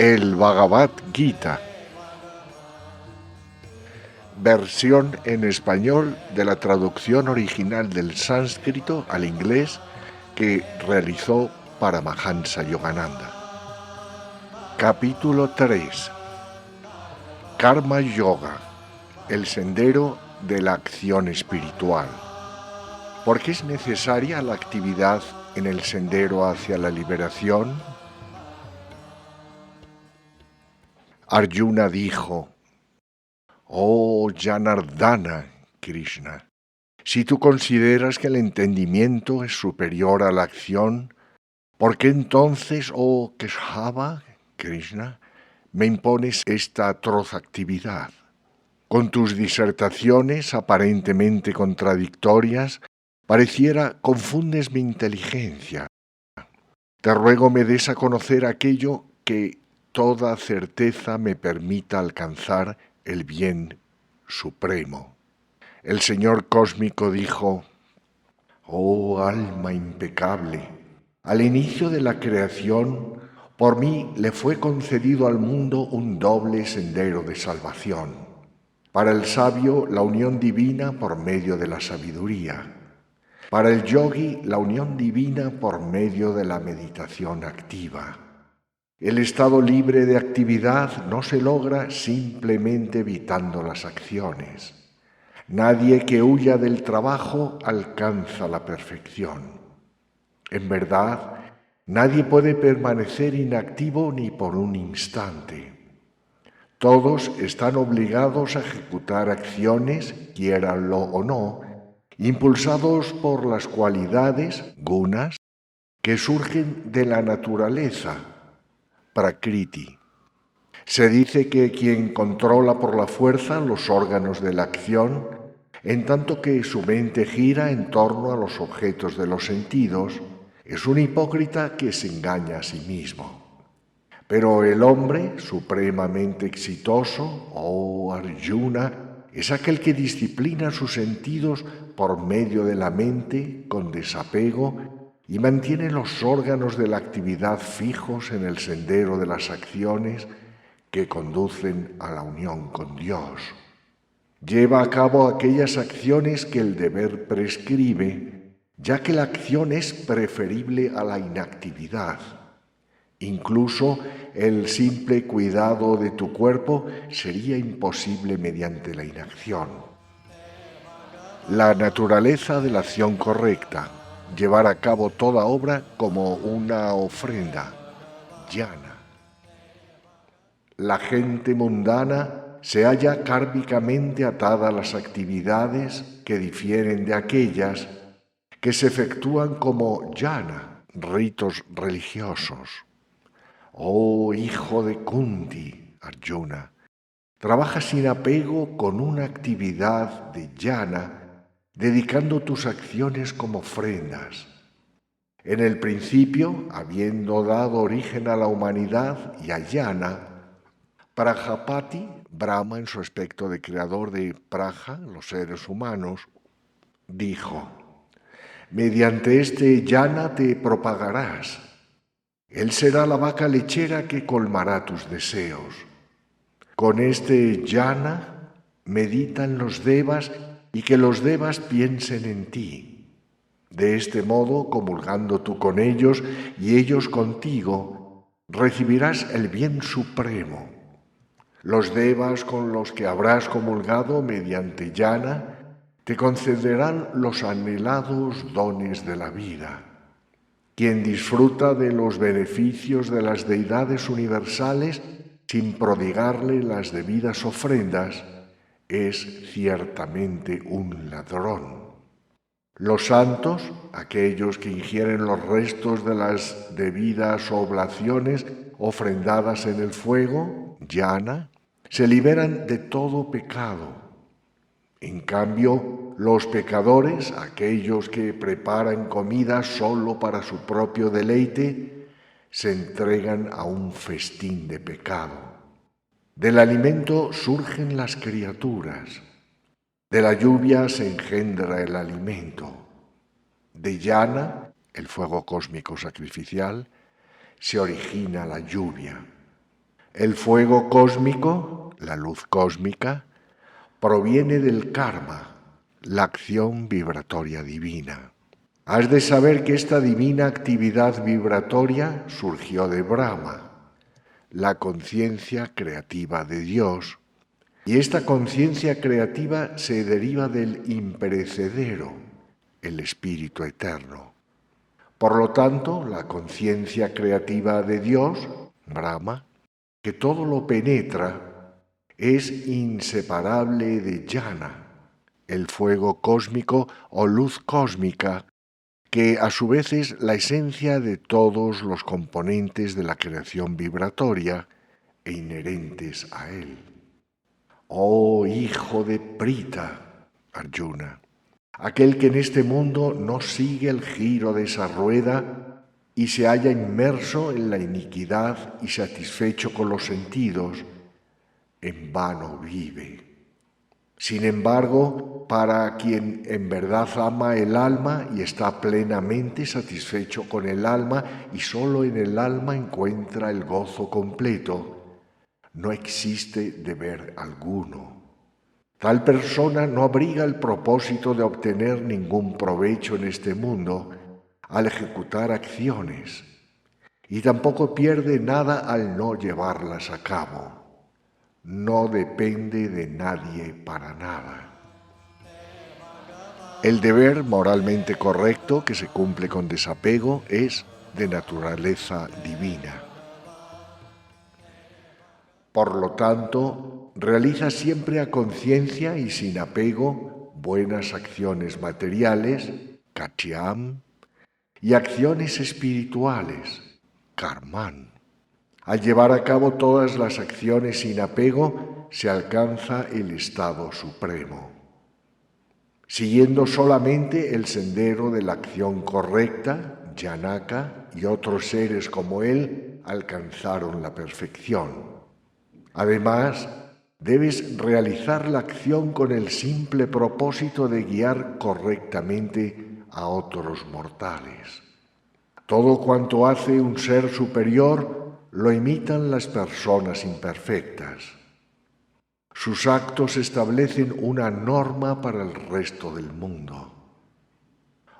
El Bhagavad Gita, versión en español de la traducción original del sánscrito al inglés que realizó Paramahansa Yogananda. Capítulo 3. Karma Yoga, el sendero de la acción espiritual. ¿Por qué es necesaria la actividad en el sendero hacia la liberación? Arjuna dijo: «Oh Janardana, Krishna, si tú consideras que el entendimiento es superior a la acción, ¿por qué entonces, oh Keshava, Krishna, me impones esta atroz actividad? Con tus disertaciones aparentemente contradictorias, pareciera confundes mi inteligencia. Te ruego me des a conocer aquello que toda certeza me permita alcanzar el bien supremo». El Señor Cósmico dijo: «Oh alma impecable, al inicio de la creación, por mí le fue concedido al mundo un doble sendero de salvación. Para el sabio, la unión divina por medio de la sabiduría. Para el yogi, la unión divina por medio de la meditación activa. El estado libre de actividad no se logra simplemente evitando las acciones. Nadie que huya del trabajo alcanza la perfección. En verdad, nadie puede permanecer inactivo ni por un instante. Todos están obligados a ejecutar acciones, quiéranlo o no, impulsados por las cualidades, gunas, que surgen de la naturaleza, prakriti. Se dice que quien controla por la fuerza los órganos de la acción, en tanto que su mente gira en torno a los objetos de los sentidos, es un hipócrita que se engaña a sí mismo. Pero el hombre supremamente exitoso, oh Arjuna, es aquel que disciplina sus sentidos por medio de la mente con desapego y mantiene los órganos de la actividad fijos en el sendero de las acciones que conducen a la unión con Dios. Lleva a cabo aquellas acciones que el deber prescribe, ya que la acción es preferible a la inactividad. Incluso el simple cuidado de tu cuerpo sería imposible mediante la inacción. La naturaleza de la acción correcta, llevar a cabo toda obra como una ofrenda, jnana. La gente mundana se halla kármicamente atada a las actividades que difieren de aquellas que se efectúan como jnana, ritos religiosos. Oh hijo de Kunti, Arjuna, trabaja sin apego con una actividad de jnana, dedicando tus acciones como ofrendas. En el principio, habiendo dado origen a la humanidad y a jnana, Prajapati, Brahma en su aspecto de creador de Praja, los seres humanos, dijo: «Mediante este jnana te propagarás. Él será la vaca lechera que colmará tus deseos. Con este jnana meditan los devas y que los devas piensen en ti. De este modo, comulgando tú con ellos y ellos contigo, recibirás el bien supremo. Los devas con los que habrás comulgado mediante jnana te concederán los anhelados dones de la vida. Quien disfruta de los beneficios de las deidades universales sin prodigarle las debidas ofrendas es ciertamente un ladrón. Los santos, aquellos que ingieren los restos de las debidas oblaciones ofrendadas en el fuego, jnana, se liberan de todo pecado. En cambio, los pecadores, aquellos que preparan comida solo para su propio deleite, se entregan a un festín de pecado. Del alimento surgen las criaturas. De la lluvia se engendra el alimento. De jnana, el fuego cósmico sacrificial, se origina la lluvia. El fuego cósmico, la luz cósmica, proviene del karma, la acción vibratoria divina. Has de saber que esta divina actividad vibratoria surgió de Brahma, la conciencia creativa de Dios, y esta conciencia creativa se deriva del imperecedero, el Espíritu Eterno. Por lo tanto, la conciencia creativa de Dios, Brahma, que todo lo penetra, es inseparable de Jnana, el fuego cósmico o luz cósmica, que a su vez es la esencia de todos los componentes de la creación vibratoria e inherentes a él. Oh hijo de Prita, Arjuna, aquel que en este mundo no sigue el giro de esa rueda y se halla inmerso en la iniquidad y satisfecho con los sentidos, en vano vive. Sin embargo, para quien en verdad ama el alma y está plenamente satisfecho con el alma y solo en el alma encuentra el gozo completo, no existe deber alguno. Tal persona no abriga el propósito de obtener ningún provecho en este mundo al ejecutar acciones y tampoco pierde nada al no llevarlas a cabo. No depende de nadie para nada. El deber moralmente correcto que se cumple con desapego es de naturaleza divina. Por lo tanto, realiza siempre a conciencia y sin apego buenas acciones materiales, katyam, y acciones espirituales, karman. Al llevar a cabo todas las acciones sin apego, se alcanza el estado supremo. Siguiendo solamente el sendero de la acción correcta, Janaka y otros seres como él alcanzaron la perfección. Además, debes realizar la acción con el simple propósito de guiar correctamente a otros mortales. Todo cuanto hace un ser superior lo imitan las personas imperfectas. Sus actos establecen una norma para el resto del mundo.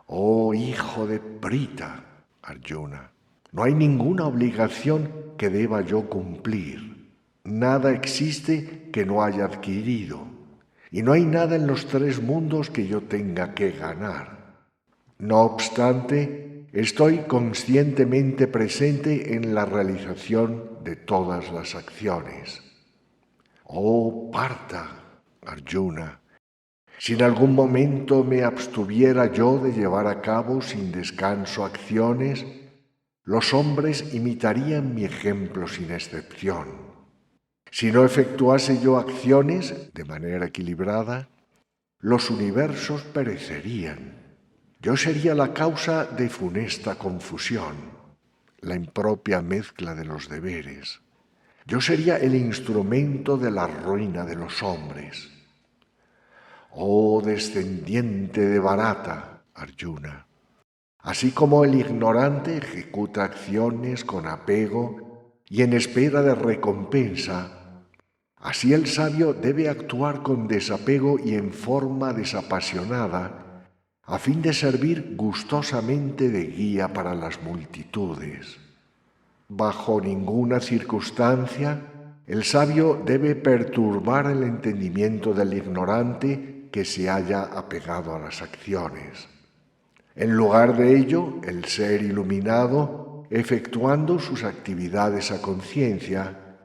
Oh hijo de Prita, Arjuna, no hay ninguna obligación que deba yo cumplir. Nada existe que no haya adquirido, y no hay nada en los tres mundos que yo tenga que ganar. No obstante, estoy conscientemente presente en la realización de todas las acciones. Oh Partha, Arjuna, si en algún momento me abstuviera yo de llevar a cabo sin descanso acciones, los hombres imitarían mi ejemplo sin excepción. Si no efectuase yo acciones de manera equilibrada, los universos perecerían. Yo sería la causa de funesta confusión, la impropia mezcla de los deberes. Yo sería el instrumento de la ruina de los hombres. Oh descendiente de Bharata, Arjuna, así como el ignorante ejecuta acciones con apego y en espera de recompensa, así el sabio debe actuar con desapego y en forma desapasionada, a fin de servir gustosamente de guía para las multitudes. Bajo ninguna circunstancia, el sabio debe perturbar el entendimiento del ignorante que se haya apegado a las acciones. En lugar de ello, el ser iluminado, efectuando sus actividades a conciencia,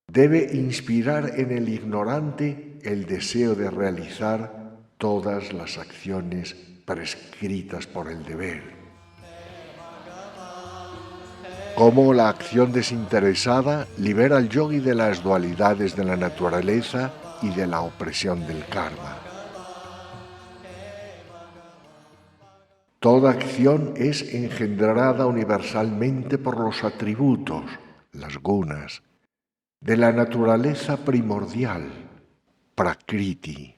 debe inspirar en el ignorante el deseo de realizar todas las acciones prescritas por el deber. Cómo la acción desinteresada libera al yogi de las dualidades de la naturaleza y de la opresión del karma. Toda acción es engendrada universalmente por los atributos, las gunas, de la naturaleza primordial, prakriti.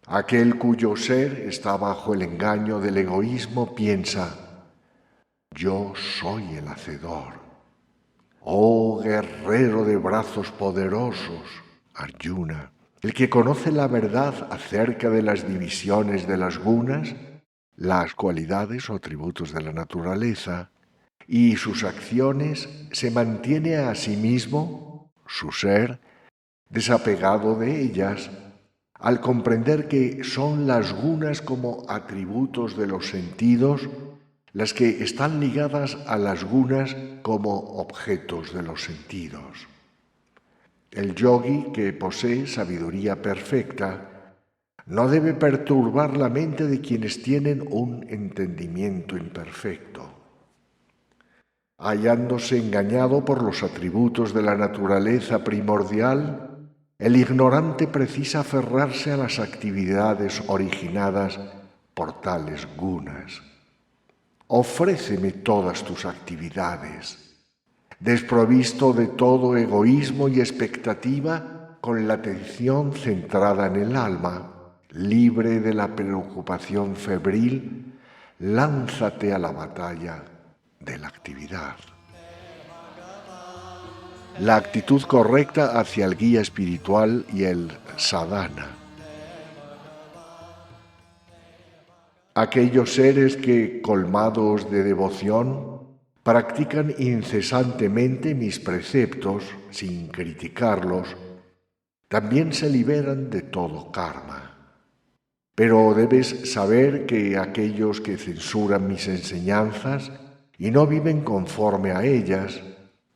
Aquel cuyo ser está bajo el engaño del egoísmo piensa: yo soy el hacedor. Oh guerrero de brazos poderosos, Arjuna, el que conoce la verdad acerca de las divisiones de las gunas, las cualidades o atributos de la naturaleza, y sus acciones, se mantiene a sí mismo, su ser, desapegado de ellas, al comprender que son las gunas como atributos de los sentidos las que están ligadas a las gunas como objetos de los sentidos. El yogi que posee sabiduría perfecta no debe perturbar la mente de quienes tienen un entendimiento imperfecto. Hallándose engañado por los atributos de la naturaleza primordial, el ignorante precisa aferrarse a las actividades originadas por tales gunas. Ofréceme todas tus actividades, desprovisto de todo egoísmo y expectativa, con la atención centrada en el alma, libre de la preocupación febril, lánzate a la batalla de la actividad. La actitud correcta hacia el guía espiritual y el sadhana. Aquellos seres que, colmados de devoción, practican incesantemente mis preceptos sin criticarlos, también se liberan de todo karma. Pero debes saber que aquellos que censuran mis enseñanzas y no viven conforme a ellas,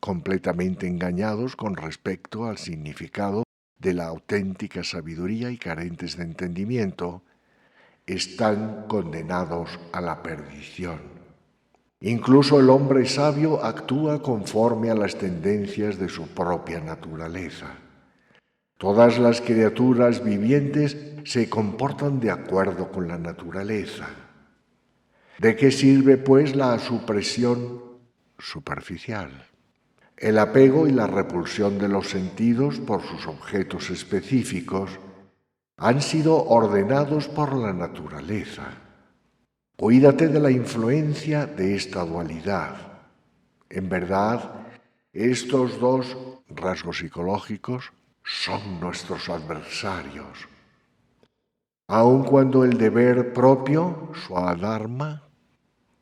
completamente engañados con respecto al significado de la auténtica sabiduría y carentes de entendimiento, están condenados a la perdición. Incluso el hombre sabio actúa conforme a las tendencias de su propia naturaleza. Todas las criaturas vivientes se comportan de acuerdo con la naturaleza. ¿De qué sirve, pues, la supresión superficial? El apego y la repulsión de los sentidos por sus objetos específicos han sido ordenados por la naturaleza. Cuídate de la influencia de esta dualidad. En verdad, estos dos rasgos psicológicos son nuestros adversarios. Aun cuando el deber propio, swadharma,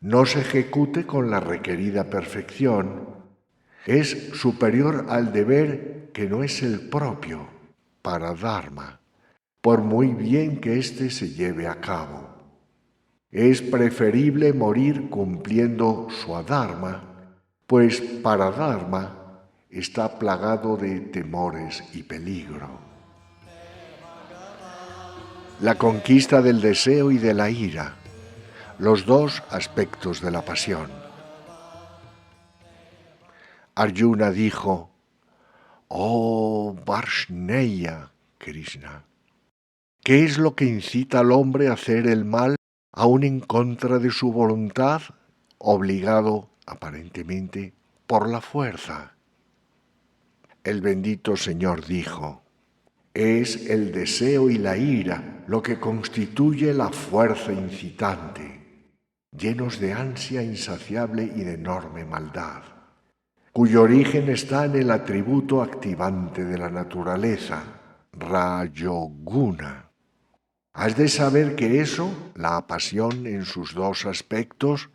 no se ejecute con la requerida perfección, es superior al deber que no es el propio, paradharma, por muy bien que éste se lleve a cabo. Es preferible morir cumpliendo swadharma, pues paradharma está plagado de temores y peligro. La conquista del deseo y de la ira, los dos aspectos de la pasión. Arjuna dijo: «Oh Varshneya Krishna, ¿qué es lo que incita al hombre a hacer el mal aún en contra de su voluntad, obligado aparentemente por la fuerza?» El bendito Señor dijo: «Es el deseo y la ira lo que constituye la fuerza incitante, llenos de ansia insaciable y de enorme maldad, cuyo origen está en el atributo activante de la naturaleza, Rajoguna. Has de saber que eso, la pasión en sus dos aspectos,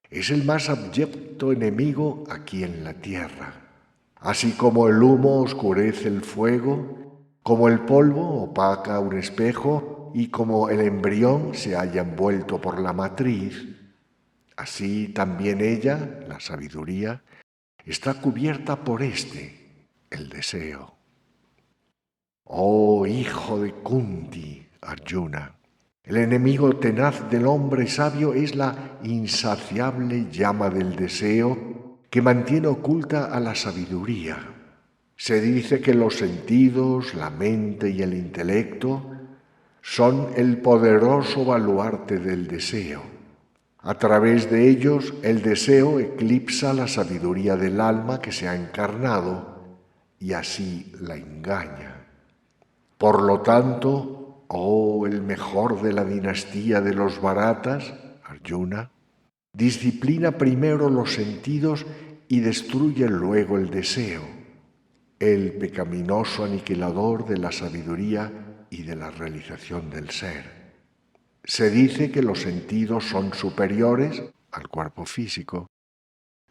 es el más abyecto enemigo aquí en la tierra. Así como el humo oscurece el fuego, como el polvo opaca un espejo y como el embrión se halla envuelto por la matriz, así también ella, la sabiduría, está cubierta por el deseo. Oh hijo de Kunti, Arjuna, el enemigo tenaz del hombre sabio es la insaciable llama del deseo que mantiene oculta a la sabiduría. Se dice que los sentidos, la mente y el intelecto son el poderoso baluarte del deseo. A través de ellos, el deseo eclipsa la sabiduría del alma que se ha encarnado y así la engaña. Por lo tanto, oh el mejor de la dinastía de los Bharatas, Arjuna, disciplina primero los sentidos y destruye luego el deseo, el pecaminoso aniquilador de la sabiduría y de la realización del ser. Se dice que los sentidos son superiores al cuerpo físico.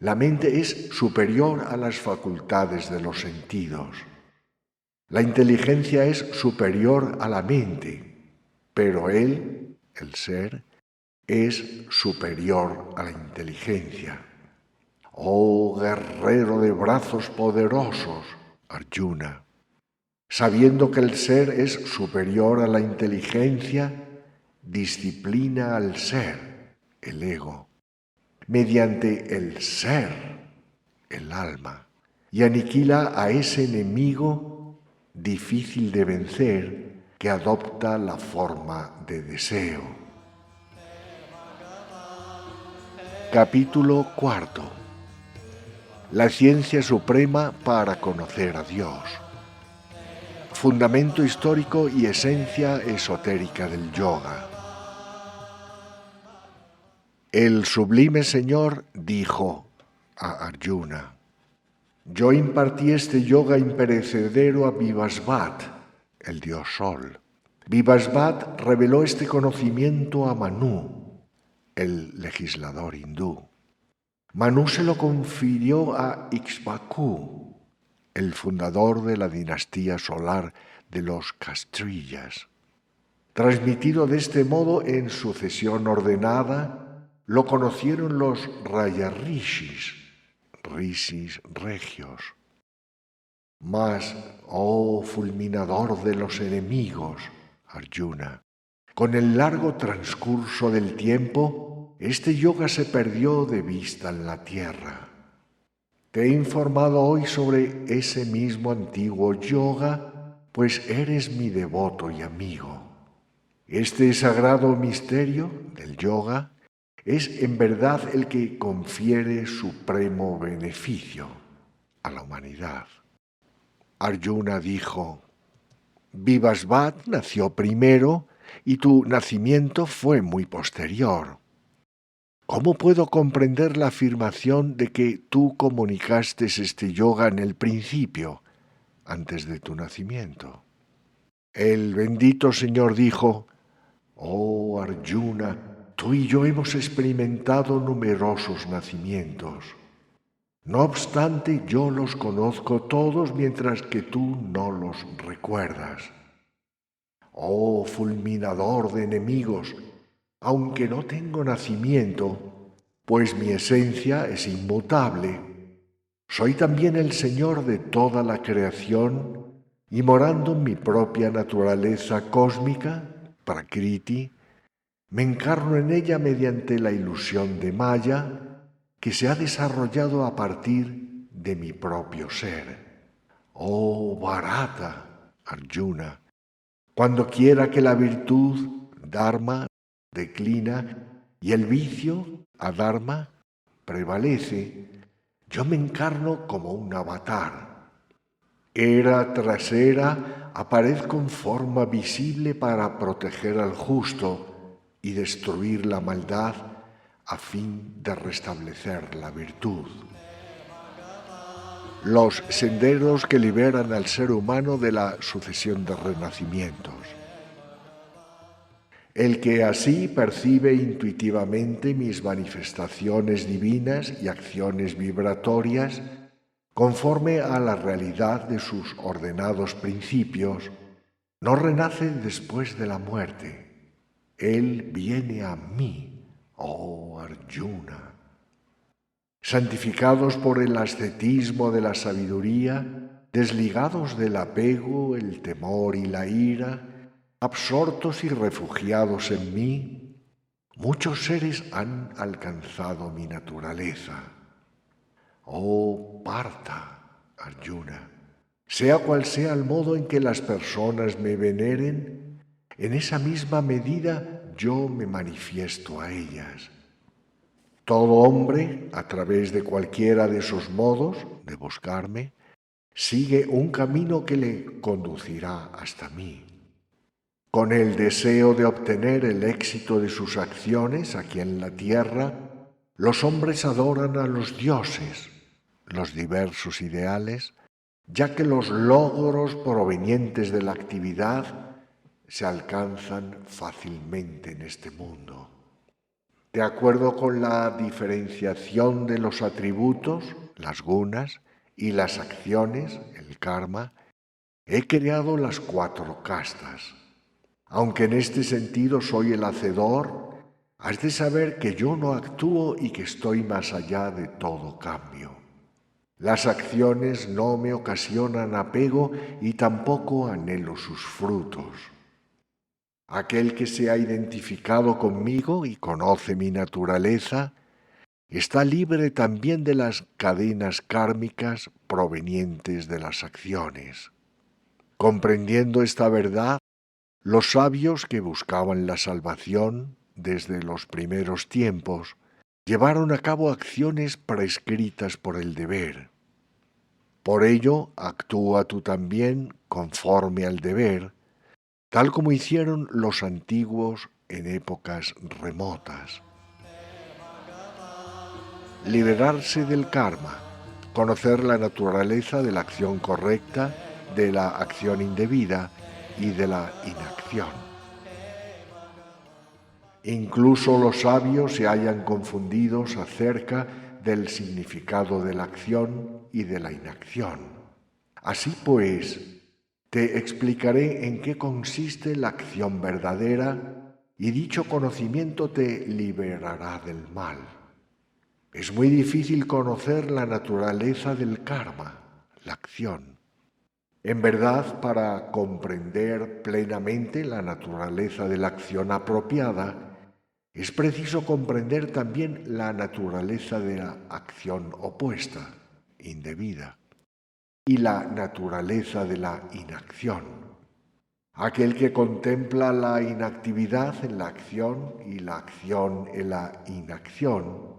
La mente es superior a las facultades de los sentidos. La inteligencia es superior a la mente, pero él, el ser, es superior a la inteligencia. Oh guerrero de brazos poderosos, Arjuna, sabiendo que el ser es superior a la inteligencia, disciplina al ser, el ego, mediante el ser, el alma, y aniquila a ese enemigo difícil de vencer que adopta la forma de deseo. Capítulo 4. La ciencia suprema para conocer a Dios. Fundamento histórico y esencia esotérica del yoga. El sublime Señor dijo a Arjuna: yo impartí este yoga imperecedero a Vivasvat, el dios Sol. Vivasvat reveló este conocimiento a Manu, el legislador hindú. Manu se lo confirió a Ixbaku, el fundador de la dinastía solar de los Kstriyas. Transmitido de este modo en sucesión ordenada, lo conocieron los Rayarishis, rishis regios. Mas, oh fulminador de los enemigos, Arjuna, con el largo transcurso del tiempo, este yoga se perdió de vista en la tierra. Te he informado hoy sobre ese mismo antiguo yoga, pues eres mi devoto y amigo. Este sagrado misterio del yoga es en verdad el que confiere supremo beneficio a la humanidad. Arjuna dijo: Vivasvat nació primero y tu nacimiento fue muy posterior. ¿Cómo puedo comprender la afirmación de que tú comunicaste este yoga en el principio, antes de tu nacimiento? El bendito Señor dijo: oh Arjuna, tú y yo hemos experimentado numerosos nacimientos. No obstante, yo los conozco todos mientras que tú no los recuerdas. Oh fulminador de enemigos, aunque no tengo nacimiento, pues mi esencia es inmutable, soy también el Señor de toda la creación y morando en mi propia naturaleza cósmica, Prakriti, me encarno en ella mediante la ilusión de Maya que se ha desarrollado a partir de mi propio ser. Oh Bharata, Arjuna, cuando quiera que la virtud, Dharma, declina y el vicio, Adharma, prevalece, yo me encarno como un avatar. Era tras era aparezco en forma visible para proteger al justo y destruir la maldad a fin de restablecer la virtud. Los senderos que liberan al ser humano de la sucesión de renacimientos. El que así percibe intuitivamente mis manifestaciones divinas y acciones vibratorias, conforme a la realidad de sus ordenados principios, no renace después de la muerte. Él viene a mí, oh Arjuna. Santificados por el ascetismo de la sabiduría, desligados del apego, el temor y la ira, absortos y refugiados en mí, muchos seres han alcanzado mi naturaleza. Oh Partha, Arjuna, sea cual sea el modo en que las personas me veneren, en esa misma medida yo me manifiesto a ellas. Todo hombre, a través de cualquiera de esos modos de buscarme, sigue un camino que le conducirá hasta mí. Con el deseo de obtener el éxito de sus acciones aquí en la tierra, los hombres adoran a los dioses, los diversos ideales, ya que los logros provenientes de la actividad se alcanzan fácilmente en este mundo. De acuerdo con la diferenciación de los atributos, las gunas, y las acciones, el karma, he creado las 4 castas. Aunque en este sentido soy el hacedor, has de saber que yo no actúo y que estoy más allá de todo cambio. Las acciones no me ocasionan apego y tampoco anhelo sus frutos. Aquel que se ha identificado conmigo y conoce mi naturaleza, está libre también de las cadenas kármicas provenientes de las acciones. Comprendiendo esta verdad, los sabios que buscaban la salvación desde los primeros tiempos llevaron a cabo acciones prescritas por el deber. Por ello, actúa tú también conforme al deber, tal como hicieron los antiguos en épocas remotas. Liberarse del karma, conocer la naturaleza de la acción correcta, de la acción indebida y de la inacción. Incluso los sabios se hallan confundidos acerca del significado de la acción y de la inacción. Así pues, te explicaré en qué consiste la acción verdadera y dicho conocimiento te liberará del mal. Es muy difícil conocer la naturaleza del karma, la acción. En verdad, para comprender plenamente la naturaleza de la acción apropiada, es preciso comprender también la naturaleza de la acción opuesta, indebida, y la naturaleza de la inacción. Aquel que contempla la inactividad en la acción y la acción en la inacción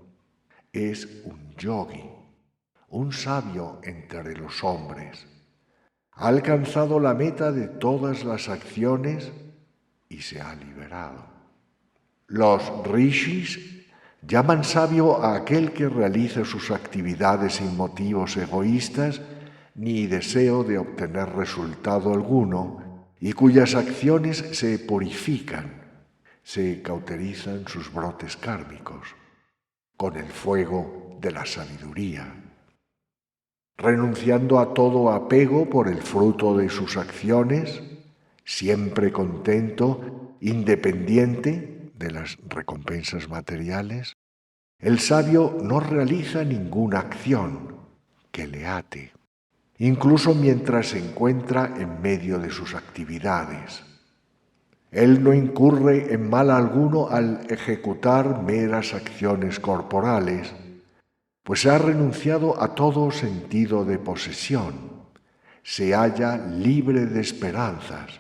es un yogi, un sabio entre los hombres. Ha alcanzado la meta de todas las acciones y se ha liberado. Los rishis llaman sabio a aquel que realiza sus actividades sin motivos egoístas ni deseo de obtener resultado alguno y cuyas acciones se purifican, se cauterizan sus brotes kármicos con el fuego de la sabiduría, renunciando a todo apego por el fruto de sus acciones, siempre contento, independiente de las recompensas materiales. El sabio no realiza ninguna acción que le ate, incluso mientras se encuentra en medio de sus actividades. Él no incurre en mal alguno al ejecutar meras acciones corporales, pues ha renunciado a todo sentido de posesión. Se halla libre de esperanzas,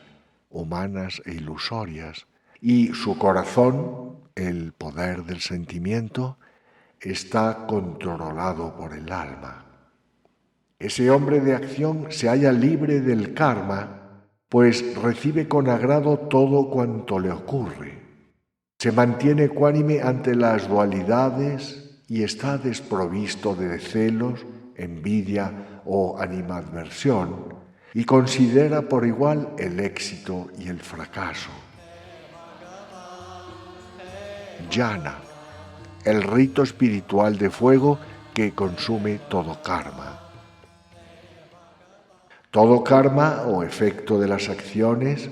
humanas e ilusorias, y su corazón, el poder del sentimiento, está controlado por el alma. Ese hombre de acción se halla libre del karma, pues recibe con agrado todo cuanto le ocurre. Se mantiene ecuánime ante las dualidades y está desprovisto de celos, envidia o animadversión, y considera por igual el éxito y el fracaso. Jnana, el rito espiritual de fuego que consume todo karma. Todo karma o efecto de las acciones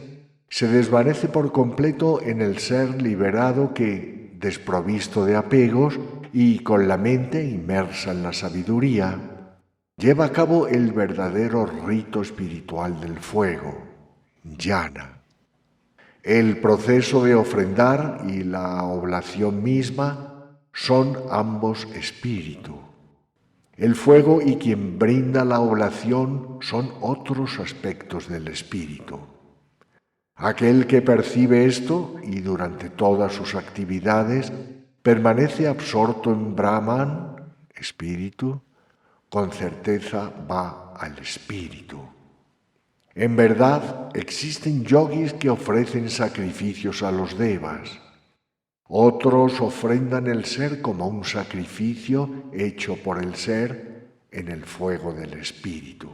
se desvanece por completo en el ser liberado que, desprovisto de apegos y con la mente inmersa en la sabiduría, lleva a cabo el verdadero rito espiritual del fuego, jnana. El proceso de ofrendar y la oblación misma son ambos espíritu. El fuego y quien brinda la oblación son otros aspectos del espíritu. Aquel que percibe esto y durante todas sus actividades permanece absorto en Brahman, espíritu, con certeza va al espíritu. En verdad, existen yogis que ofrecen sacrificios a los devas. Otros ofrendan el ser como un sacrificio hecho por el ser en el fuego del espíritu.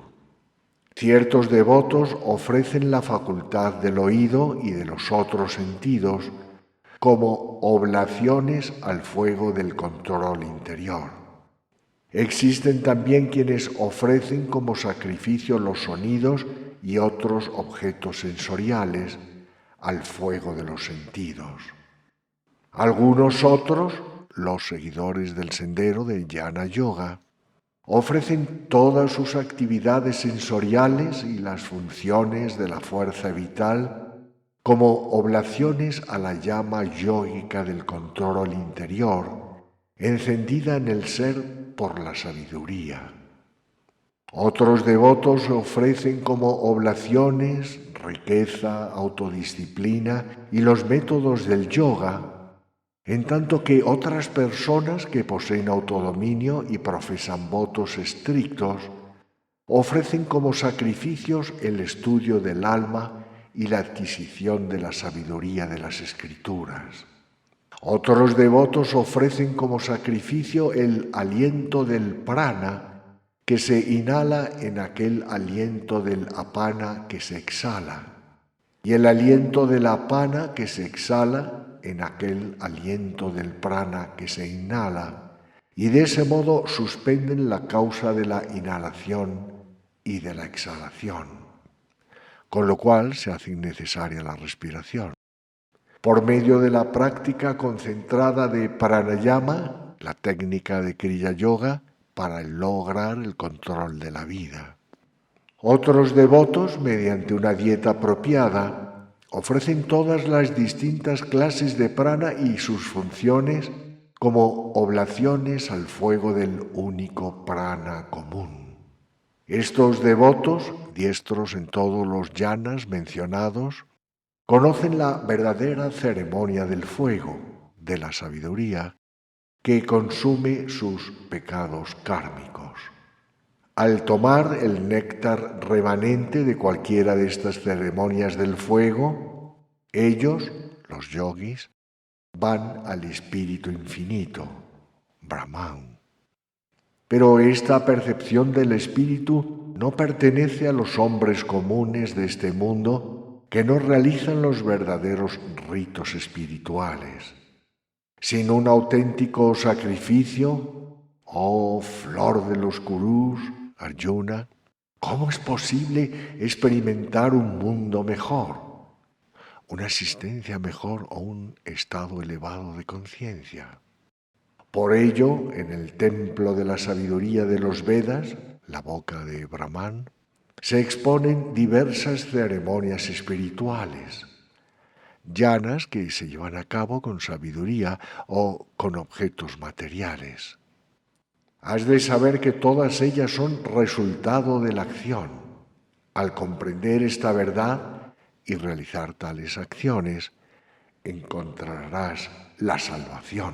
Ciertos devotos ofrecen la facultad del oído y de los otros sentidos como oblaciones al fuego del control interior. Existen también quienes ofrecen como sacrificio los sonidos y otros objetos sensoriales al fuego de los sentidos. Algunos otros, los seguidores del sendero de Jnana Yoga, ofrecen todas sus actividades sensoriales y las funciones de la fuerza vital como oblaciones a la llama yógica del control interior, encendida en el ser por la sabiduría. Otros devotos ofrecen como oblaciones riqueza, autodisciplina y los métodos del yoga, en tanto que otras personas que poseen autodominio y profesan votos estrictos ofrecen como sacrificios el estudio del alma y la adquisición de la sabiduría de las Escrituras. Otros devotos ofrecen como sacrificio el aliento del prana que se inhala en aquel aliento del apana que se exhala, y el aliento del apana que se exhala en aquel aliento del prana que se inhala, y de ese modo suspenden la causa de la inhalación y de la exhalación, con lo cual se hace innecesaria la respiración. Por medio de la práctica concentrada de pranayama, la técnica de Kriya Yoga, para lograr el control de la vida. Otros devotos, mediante una dieta apropiada, ofrecen todas las distintas clases de prana y sus funciones como oblaciones al fuego del único prana común. Estos devotos, diestros en todos los jhanas mencionados, conocen la verdadera ceremonia del fuego, de la sabiduría, que consume sus pecados kármicos. Al tomar el néctar remanente de cualquiera de estas ceremonias del fuego, ellos, los yogis, van al espíritu infinito, Brahman. Pero esta percepción del espíritu no pertenece a los hombres comunes de este mundo que no realizan los verdaderos ritos espirituales. Sin un auténtico sacrificio, oh flor de los gurús, Arjuna, ¿cómo es posible experimentar un mundo mejor, una existencia mejor o un estado elevado de conciencia? Por ello, en el templo de la sabiduría de los Vedas, la boca de Brahman, se exponen diversas ceremonias espirituales, jhanas que se llevan a cabo con sabiduría o con objetos materiales. Has de saber que todas ellas son resultado de la acción. Al comprender esta verdad y realizar tales acciones, encontrarás la salvación.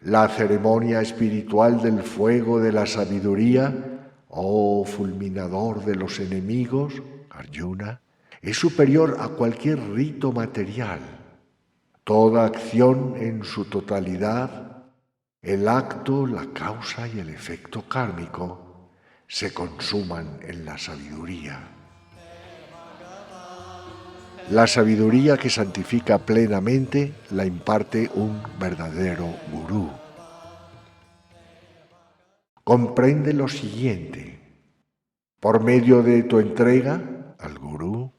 La ceremonia espiritual del fuego de la sabiduría, oh fulminador de los enemigos, Arjuna, es superior a cualquier rito material. Toda acción en su totalidad, el acto, la causa y el efecto kármico, se consuman en la sabiduría. La sabiduría que santifica plenamente la imparte un verdadero gurú. Comprende lo siguiente: por medio de tu entrega al gurú,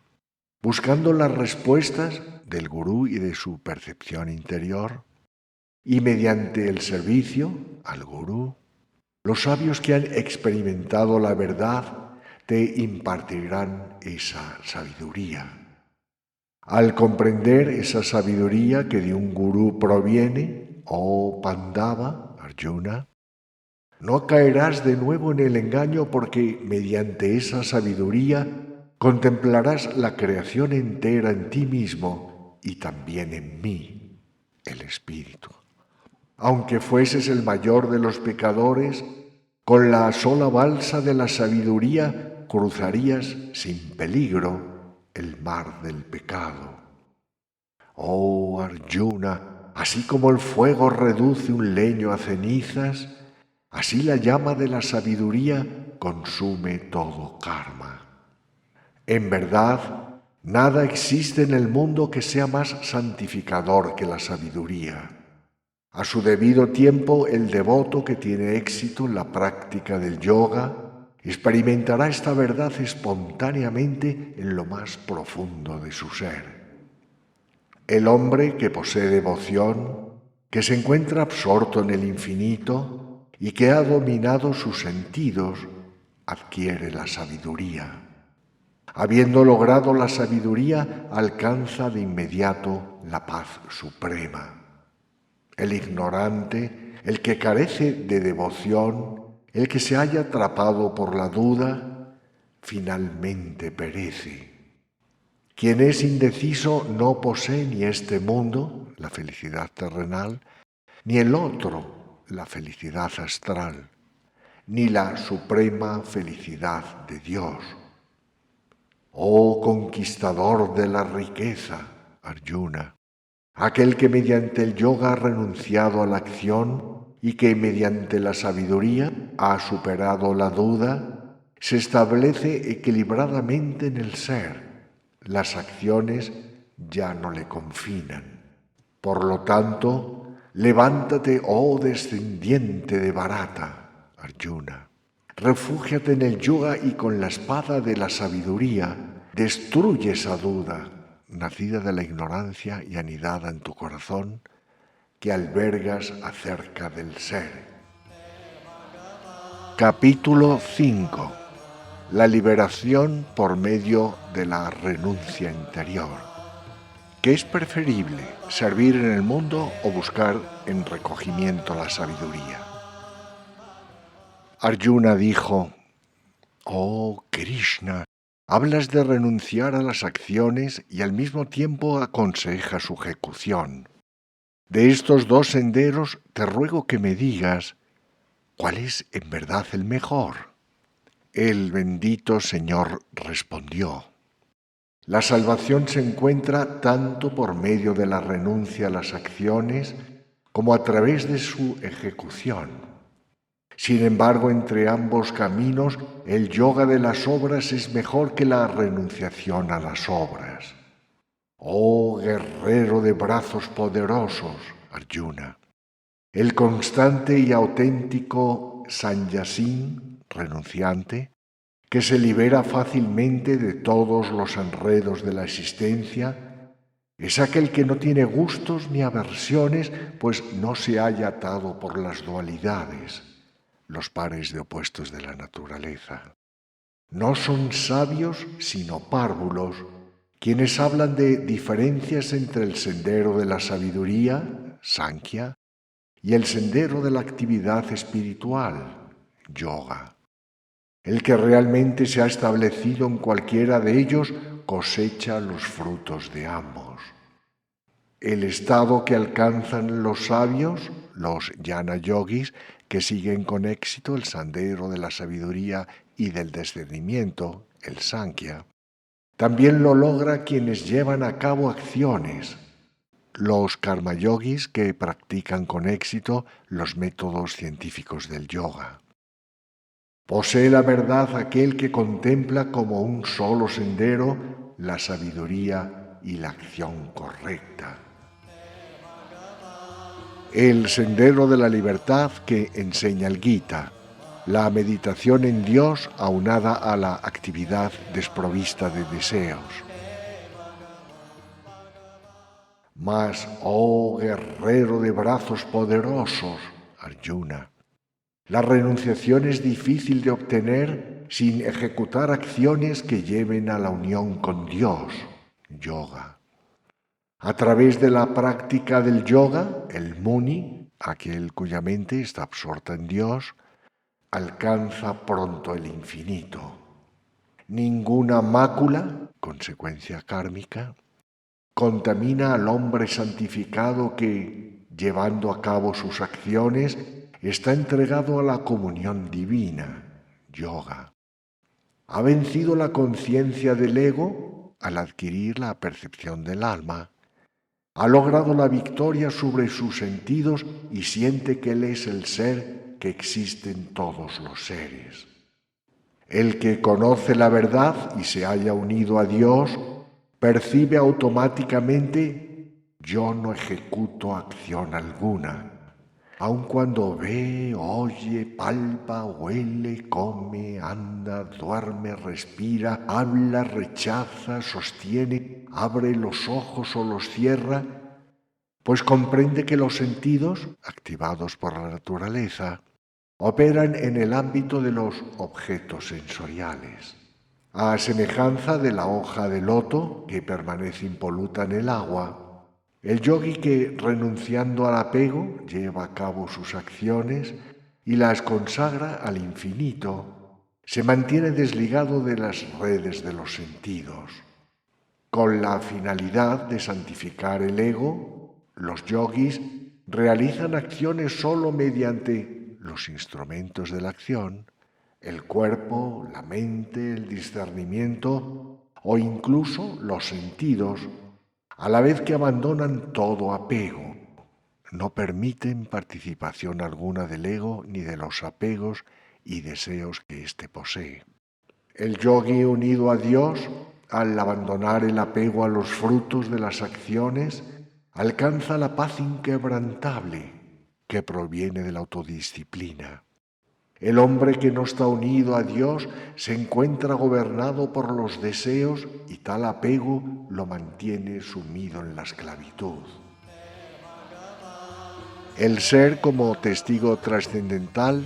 buscando las respuestas del gurú y de su percepción interior, y mediante el servicio al gurú, los sabios que han experimentado la verdad te impartirán esa sabiduría. Al comprender esa sabiduría que de un gurú proviene, oh Pandava, Arjuna, no caerás de nuevo en el engaño porque mediante esa sabiduría contemplarás la creación entera en ti mismo y también en mí, el Espíritu. Aunque fueses el mayor de los pecadores, con la sola balsa de la sabiduría cruzarías sin peligro el mar del pecado. Oh Arjuna, así como el fuego reduce un leño a cenizas, Así la llama de la sabiduría consume todo karma. En verdad, nada existe en el mundo que sea más santificador que la sabiduría. A su debido tiempo, el devoto que tiene éxito en la práctica del yoga experimentará esta verdad espontáneamente en lo más profundo de su ser. El hombre que posee devoción, que se encuentra absorto en el infinito y que ha dominado sus sentidos, adquiere la sabiduría. Habiendo logrado la sabiduría, alcanza de inmediato la paz suprema. El ignorante, el que carece de devoción, el que se haya atrapado por la duda, finalmente perece. Quien es indeciso no posee ni este mundo, la felicidad terrenal, ni el otro, la felicidad astral, ni la suprema felicidad de Dios. Oh conquistador de la riqueza, Arjuna, aquel que mediante el yoga ha renunciado a la acción y que mediante la sabiduría ha superado la duda, se establece equilibradamente en el ser. Las acciones ya no le confinan. Por lo tanto, levántate, oh descendiente de Bharata, Arjuna. Refúgiate en el yoga y con la espada de la sabiduría destruye esa duda, nacida de la ignorancia y anidada en tu corazón, que albergas acerca del ser. Capítulo 5. La liberación por medio de la renuncia interior. ¿Qué es preferible, servir en el mundo o buscar en recogimiento la sabiduría? Arjuna dijo: Oh Krishna, hablas de renunciar a las acciones y al mismo tiempo aconsejas su ejecución. De estos dos senderos te ruego que me digas, ¿cuál es en verdad el mejor? El bendito Señor respondió: La salvación se encuentra tanto por medio de la renuncia a las acciones como a través de su ejecución. Sin embargo, entre ambos caminos, el yoga de las obras es mejor que la renunciación a las obras. Oh guerrero de brazos poderosos, Arjuna, el constante y auténtico sannyasin, renunciante, que se libera fácilmente de todos los enredos de la existencia, es aquel que no tiene gustos ni aversiones, pues no se halla atado por las dualidades, los pares de opuestos de la naturaleza. No son sabios, sino párvulos, quienes hablan de diferencias entre el sendero de la sabiduría, Sankhya, y el sendero de la actividad espiritual, Yoga. El que realmente se ha establecido en cualquiera de ellos cosecha los frutos de ambos. El estado que alcanzan los sabios, los jnana yogis, que siguen con éxito el sendero de la sabiduría y del discernimiento, el Sankhya, también lo logra quienes llevan a cabo acciones, los karma yogis que practican con éxito los métodos científicos del yoga. Posee la verdad aquel que contempla como un solo sendero la sabiduría y la acción correcta. El sendero de la libertad que enseña el Gita, la meditación en Dios aunada a la actividad desprovista de deseos. Mas, oh guerrero de brazos poderosos, Arjuna, la renunciación es difícil de obtener sin ejecutar acciones que lleven a la unión con Dios, yoga. A través de la práctica del yoga, el muni, aquel cuya mente está absorta en Dios, alcanza pronto el infinito. Ninguna mácula, consecuencia kármica, contamina al hombre santificado que, llevando a cabo sus acciones, está entregado a la comunión divina, yoga. Ha vencido la conciencia del ego al adquirir la percepción del alma. Ha logrado la victoria sobre sus sentidos y siente que Él es el ser que existen todos los seres. El que conoce la verdad y se haya unido a Dios, percibe automáticamente: yo no ejecuto acción alguna. Aun cuando ve, oye, palpa, huele, come, anda, duerme, respira, habla, rechaza, sostiene, abre los ojos o los cierra, pues comprende que los sentidos, activados por la naturaleza, operan en el ámbito de los objetos sensoriales. A semejanza de la hoja de loto que permanece impoluta en el agua, el yogi que, renunciando al apego, lleva a cabo sus acciones y las consagra al infinito, se mantiene desligado de las redes de los sentidos. Con la finalidad de santificar el ego, los yogis realizan acciones solo mediante los instrumentos de la acción, el cuerpo, la mente, el discernimiento o incluso los sentidos, a la vez que abandonan todo apego. No permiten participación alguna del ego ni de los apegos y deseos que éste posee. El yogi unido a Dios, al abandonar el apego a los frutos de las acciones, alcanza la paz inquebrantable que proviene de la autodisciplina. El hombre que no está unido a Dios se encuentra gobernado por los deseos y tal apego lo mantiene sumido en la esclavitud. El ser como testigo trascendental,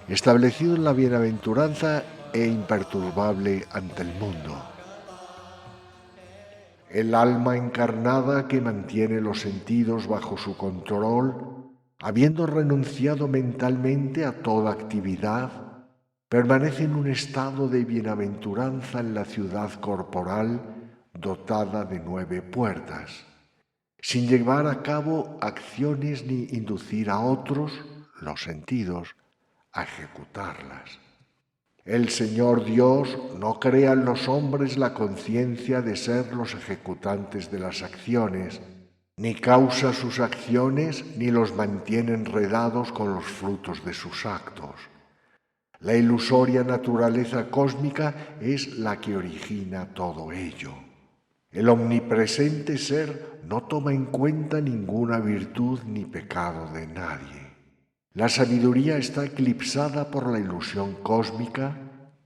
establecido en la bienaventuranza e imperturbable ante el mundo. El alma encarnada que mantiene los sentidos bajo su control, habiendo renunciado mentalmente a toda actividad, permanece en un estado de bienaventuranza en la ciudad corporal dotada de 9 puertas, sin llevar a cabo acciones ni inducir a otros, los sentidos, a ejecutarlas. El Señor Dios no crea en los hombres la conciencia de ser los ejecutantes de las acciones, ni causa sus acciones ni los mantiene enredados con los frutos de sus actos. La ilusoria naturaleza cósmica es la que origina todo ello. El omnipresente ser no toma en cuenta ninguna virtud ni pecado de nadie. La sabiduría está eclipsada por la ilusión cósmica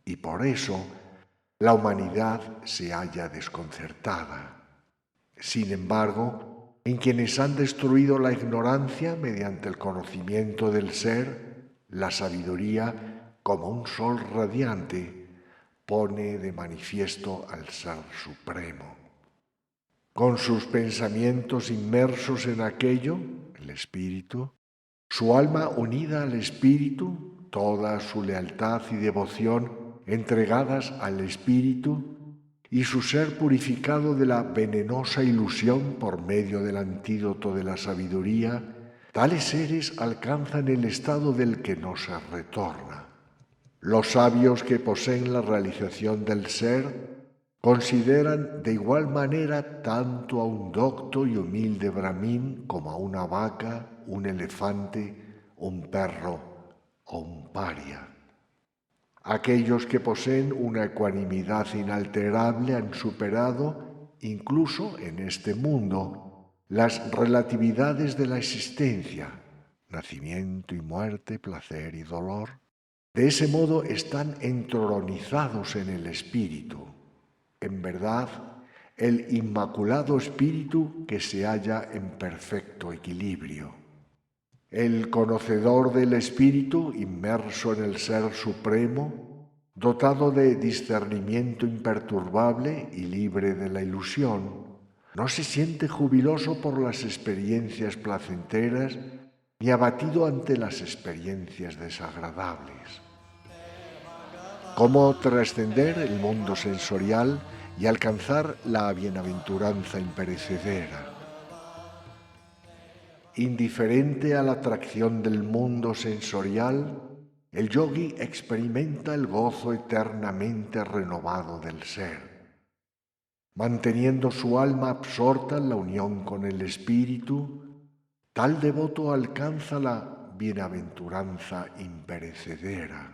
y por eso la humanidad se halla desconcertada. Sin embargo, en quienes han destruido la ignorancia mediante el conocimiento del ser, la sabiduría, como un sol radiante, pone de manifiesto al Ser Supremo. Con sus pensamientos inmersos en aquello, el espíritu, su alma unida al espíritu, toda su lealtad y devoción entregadas al espíritu y su ser purificado de la venenosa ilusión por medio del antídoto de la sabiduría, tales seres alcanzan el estado del que no se retorna. Los sabios que poseen la realización del ser consideran de igual manera tanto a un docto y humilde brahmin como a una vaca, un elefante, un perro o un paria. Aquellos que poseen una ecuanimidad inalterable han superado, incluso en este mundo, las relatividades de la existencia, nacimiento y muerte, placer y dolor. De ese modo están entronizados en el espíritu. En verdad, el inmaculado espíritu que se halla en perfecto equilibrio. El conocedor del espíritu, inmerso en el Ser Supremo, dotado de discernimiento imperturbable y libre de la ilusión, no se siente jubiloso por las experiencias placenteras ni abatido ante las experiencias desagradables. ¿Cómo trascender el mundo sensorial y alcanzar la bienaventuranza imperecedera? Indiferente a la atracción del mundo sensorial, el yogi experimenta el gozo eternamente renovado del ser. Manteniendo su alma absorta en la unión con el espíritu, tal devoto alcanza la bienaventuranza imperecedera.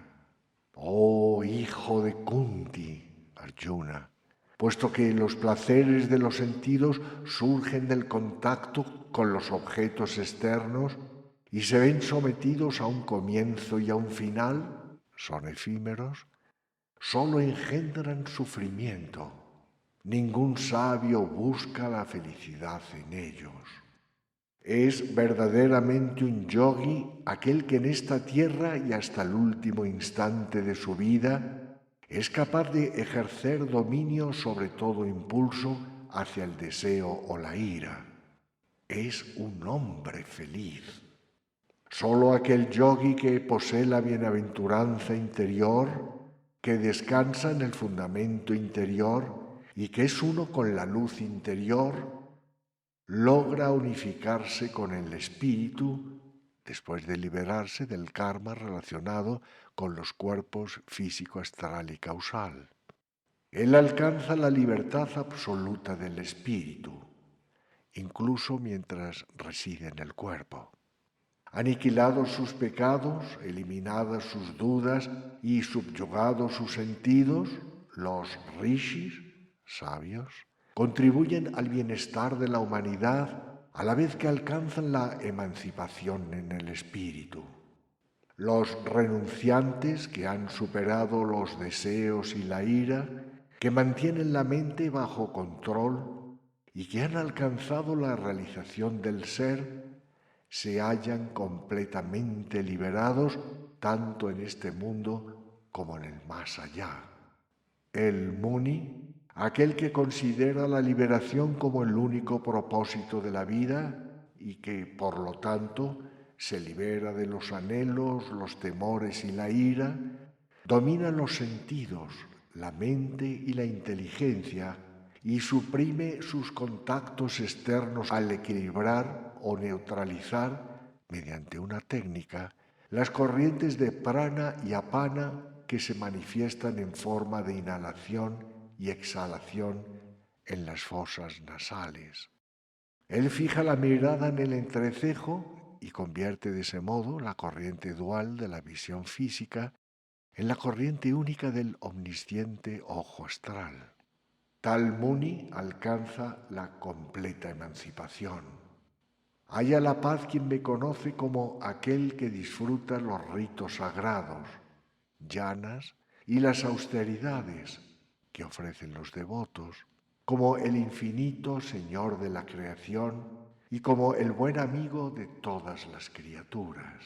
Oh hijo de Kunti, Arjuna, puesto que los placeres de los sentidos surgen del contacto con los objetos externos y se ven sometidos a un comienzo y a un final, son efímeros, solo engendran sufrimiento. Ningún sabio busca la felicidad en ellos. Es verdaderamente un yogi aquel que en esta tierra y hasta el último instante de su vida es capaz de ejercer dominio sobre todo impulso hacia el deseo o la ira. Es un hombre feliz. Solo aquel yogi que posee la bienaventuranza interior, que descansa en el fundamento interior y que es uno con la luz interior, logra unificarse con el espíritu después de liberarse del karma relacionado con los cuerpos físico, astral y causal. Él alcanza la libertad absoluta del espíritu, incluso mientras reside en el cuerpo. Aniquilados sus pecados, eliminadas sus dudas y subyugados sus sentidos, los rishis, sabios, contribuyen al bienestar de la humanidad a la vez que alcanzan la emancipación en el espíritu. Los renunciantes que han superado los deseos y la ira, que mantienen la mente bajo control y que han alcanzado la realización del ser, se hallan completamente liberados tanto en este mundo como en el más allá. El Muni, aquel que considera la liberación como el único propósito de la vida y que, por lo tanto, se libera de los anhelos, los temores y la ira, domina los sentidos, la mente y la inteligencia y suprime sus contactos externos al equilibrar o neutralizar, mediante una técnica, las corrientes de prana y apana que se manifiestan en forma de inhalación y exhalación en las fosas nasales. Él fija la mirada en el entrecejo y convierte de ese modo la corriente dual de la visión física en la corriente única del omnisciente ojo astral. Tal Muni alcanza la completa emancipación. Halla la paz quien me conoce como aquel que disfruta los ritos sagrados, yanas y las austeridades que ofrecen los devotos, como el infinito Señor de la creación y como el buen amigo de todas las criaturas.